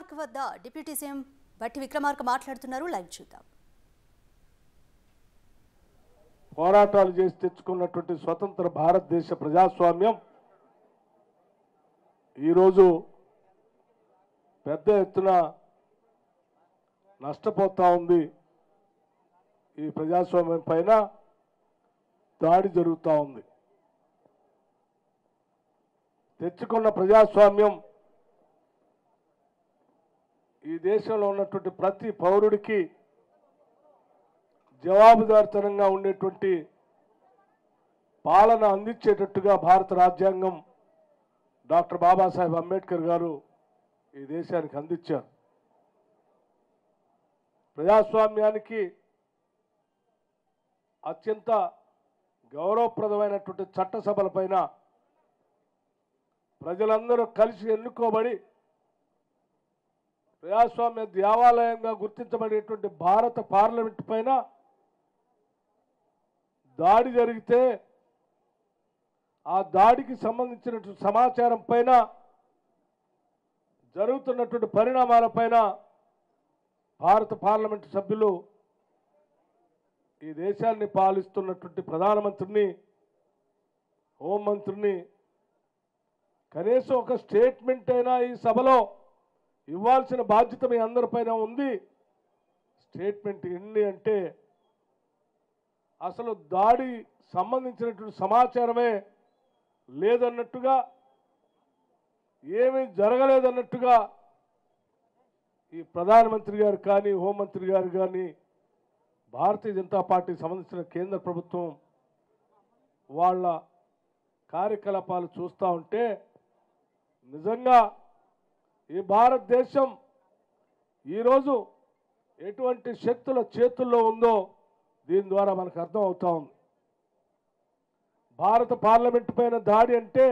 Landmark వద్ద deputy CM బట్టి విక్రమార్క మాట్లాడుతున్నారు. లైవ్ చూద్దాం. పోరాటాలు చేసి తెచ్చుకున్నటువంటి స్వతంత్ర భారతదేశ ప్రజాస్వామ్యం ఈరోజు పెద్ద ఎత్తున నష్టపోతా ఉంది. ఈ ప్రజాస్వామ్యం పైన దాడి జరుగుతూ ఉంది. తెచ్చుకున్న ప్రజాస్వామ్యం ఈ దేశంలో ఉన్నటువంటి ప్రతి పౌరుడికి జవాబుదారితనంగా ఉండేటువంటి పాలన అందించేటట్టుగా భారత రాజ్యాంగం డాక్టర్ బాబాసాహెబ్ అంబేద్కర్ గారు ఈ దేశానికి అందించారు. ప్రజాస్వామ్యానికి అత్యంత గౌరవప్రదమైనటువంటి చట్టసభలపైన ప్రజలందరూ కలిసి ఎన్నుకోబడి ప్రజాస్వామ్య దేవాలయంగా గుర్తించబడేటువంటి భారత పార్లమెంట్ పైన దాడి జరిగితే ఆ దాడికి సంబంధించినటువంటి సమాచారం పైన జరుగుతున్నటువంటి పరిణామాలపైన భారత పార్లమెంటు సభ్యులు ఈ దేశాన్ని పాలిస్తున్నటువంటి ప్రధానమంత్రిని, హోంమంత్రిని కనీసం ఒక స్టేట్మెంట్ అయినా ఈ సభలో ఇవ్వాల్సిన బాధ్యత మీ అందరిపైన ఉంది. స్టేట్మెంట్ ఏంటి అంటే అసలు దాడి సంబంధించినటువంటి సమాచారమే లేదన్నట్టుగా, ఏమీ జరగలేదన్నట్టుగా ఈ ప్రధానమంత్రి గారు కానీ, హోంమంత్రి గారు కానీ, భారతీయ జనతా పార్టీకి సంబంధించిన కేంద్ర ప్రభుత్వం వాళ్ళ కార్యకలాపాలు చూస్తూ ఉంటే నిజంగా ఈ భారతదేశం ఈరోజు ఎటువంటి శక్తుల చేతుల్లో ఉందో దీని ద్వారా మనకు అర్థం అవుతా ఉంది. భారత పార్లమెంటు పైన దాడి అంటే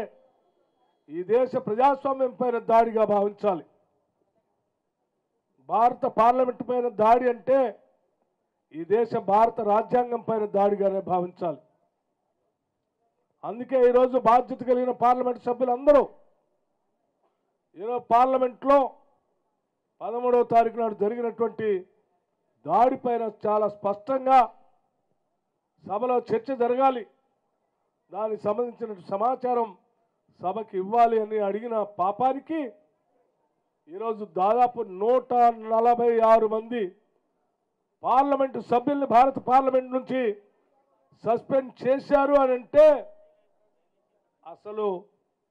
ఈ దేశ ప్రజాస్వామ్యం పైన దాడిగా భావించాలి. భారత పార్లమెంటు పైన దాడి అంటే ఈ దేశ భారత రాజ్యాంగం పైన దాడిగానే భావించాలి. అందుకే ఈరోజు బాధ్యత కలిగిన పార్లమెంటు సభ్యులందరూ ఈరోజు పార్లమెంట్లో 13వ తారీఖు నాడు జరిగినటువంటి దాడిపైన చాలా స్పష్టంగా సభలో చర్చ జరగాలి, దానికి సంబంధించిన సమాచారం సభకి ఇవ్వాలి అని అడిగిన పాపానికి ఈరోజు దాదాపు 146 మంది పార్లమెంటు సభ్యుల్ని భారత పార్లమెంట్ నుంచి సస్పెండ్ చేశారు అని అంటే అసలు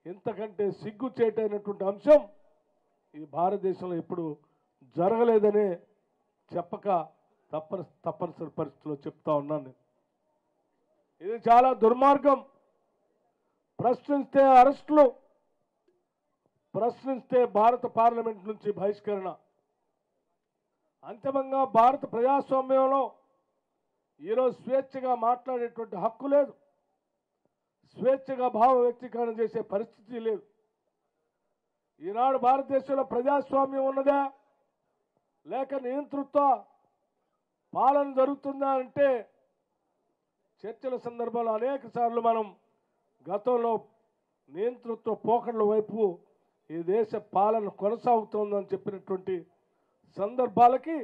ఇంతకంటే సిగ్గుచేటైనటువంటి అంశం ఈ భారతదేశంలో ఎప్పుడు జరగలేదనే చెప్పక తప్పనిసరి పరిస్థితిలో చెప్తా ఉన్నాను. ఇది చాలా దుర్మార్గం. ప్రశ్నిస్తే అరెస్టులు, ప్రశ్నిస్తే భారత పార్లమెంట్ నుంచి బహిష్కరణ. అంతిమంగా భారత ప్రజాస్వామ్యంలో ఈరోజు స్వేచ్ఛగా మాట్లాడేటువంటి హక్కు లేదు, స్వేచ్ఛగా భావ వ్యక్తీకరణ చేసే పరిస్థితి లేదు. ఈనాడు భారతదేశంలో ప్రజాస్వామ్యం ఉన్నదా లేక నియంతృత్వ పాలన జరుగుతుందా అంటే చర్చల సందర్భంలో అనేక సార్లు మనం గతంలో నియంతృత్వ పోకడల వైపు ఈ దేశ పాలన కొనసాగుతోందని చెప్పినటువంటి సందర్భాలకి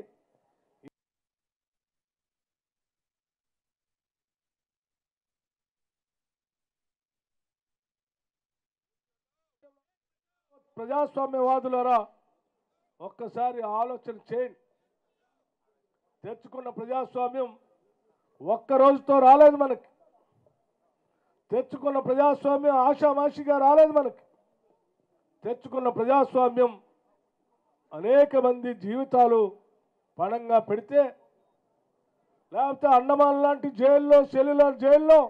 ప్రజాస్వామ్యవాదులారా ఒక్కసారి ఆలోచన చేయండి. తెచ్చుకున్న ప్రజాస్వామ్యం ఒక్క రోజుతో రాలేదు మనకి. తెచ్చుకున్న ప్రజాస్వామ్యం ఆషామాషిగా రాలేదు మనకి. తెచ్చుకున్న ప్రజాస్వామ్యం అనేక మంది జీవితాలు పణంగా పెడితే, లేకపోతే అండమాన్ లాంటి జైల్లో, సెల్యులర్ జైల్లో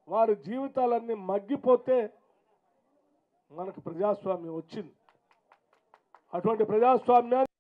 వారి జీవితాలన్నీ మగ్గిపోతే మనకు ప్రజాస్వామ్యం వచ్చింది. అటువంటి ప్రజాస్వామ్యాన్ని